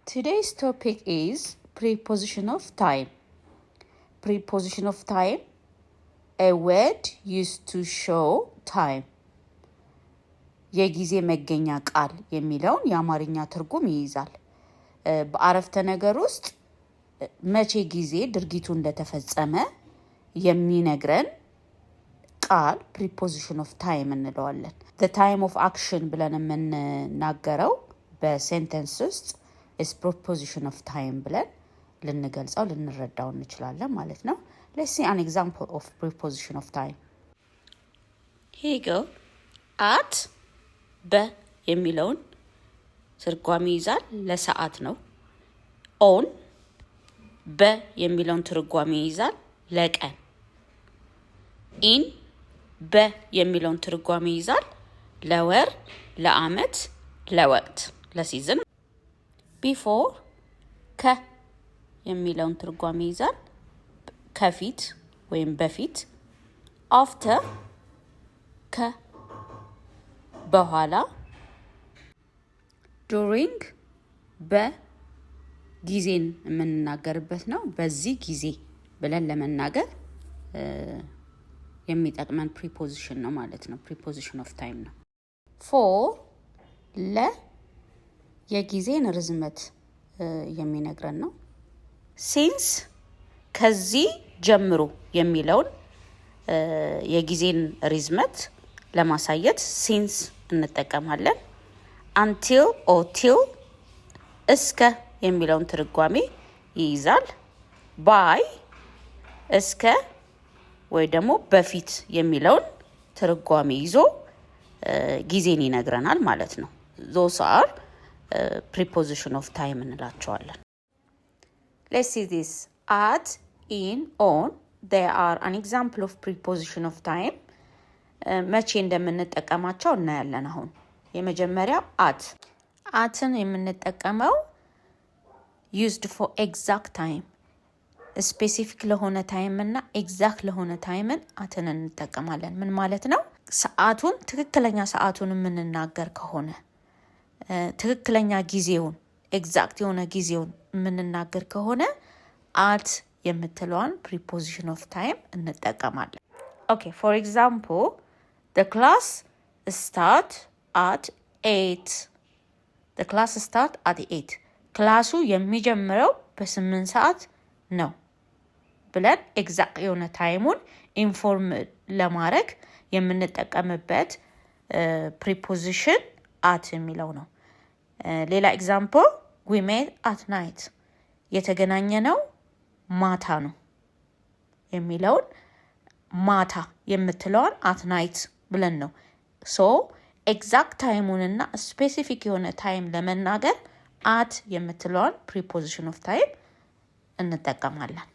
Today's topic is preposition of time. Preposition of time, a word used to show time. የጊዜ መገኛ ቃል የሚለውን የአማርኛ ትርጉም ይይዛል። በአረፍተ ነገር ውስጥ መቼ ጊዜ ድርጊቱ እንደተፈጸመ የሚነግረን ቃል preposition of time እንለዋለን። the time of action ብለን የምንናገረው በሴንተንስ ውስጥ is preposition of time ብለን ልንገልጸው ልንረዳው እንችላለን ማለት ነው። Let's see an example of preposition of time. Here you go. At በ የሚለውን ትርጓሜ ይዛል። ለሰዓት ነው። on በ የሚለውን ትርጓሜ ይዛል። ለቀን። in በ የሚለውን ትርጓሜ ይዛል። ለወር፣ ለአመት፣ ለወቅት፣ ለሲዝን። before ከ የሚለውን ትርጓሜ ይዛል። ከፊት ወይም በፊት። after ከ በኋላ። during በጊዜን የምንናገርበት ነው። በዚህ ጊዜ ብለን ለመናገር የሚጠቅመን preposition ነው ማለት ነው። preposition of time ነው። for ለ የጊዜን ርዝመት የሚነግረን ነው። since ከዚህ ጀምሮ የሚለውን የጊዜን ርዝመት ለማሳየት since እንጠቀማለን። until or till እስከ የሚለውን ትርጓሜ ይይዛል። by እስከ ወይ ደግሞ በፊት የሚለውን ትርጓሜ ይዞ ጊዜን ይነግረናል ማለት ነው። those are preposition of time እንላቸዋለን። Let's see this. At, in, on, they are an example of preposition of time. መቼ እንደምንጠቀማቸው እናያለን። አሁን የመጀመሪያው አትን የምንጠቀመው used for exact time, specific ለሆነ ታይም እና exact ለሆነ ታይምን አትን እንጠቀማለን። ምን ማለት ነው? ሰዓቱን ትክክለኛ ሰዓቱን የምንናገር ከሆነ ትክክለኛ ጊዜውን exact የሆነ ጊዜውን የምንናገር ከሆነ at የምትለዋን preposition of time እንጠቀማለን። Okay, for example, the class start at 8. The class start at 8. ክላሱ የሚጀምረው በ8 ሰዓት ነው ብለን exact የሆነ ታይሙን ኢንፎርም ለማድረግ የምንጠቀምበት preposition at የሚለው ነው። ሌላ ኤግዛምፕል we met at night. የተገናኘነው ማታ ነው የሚለውን ማታ የምትለውን at night ብለን ነው። so exact ታይሙንና ስፔሲፊክ የሆነ ታይም ለመናገር at የምትለውን preposition of time እንጠቀማለን።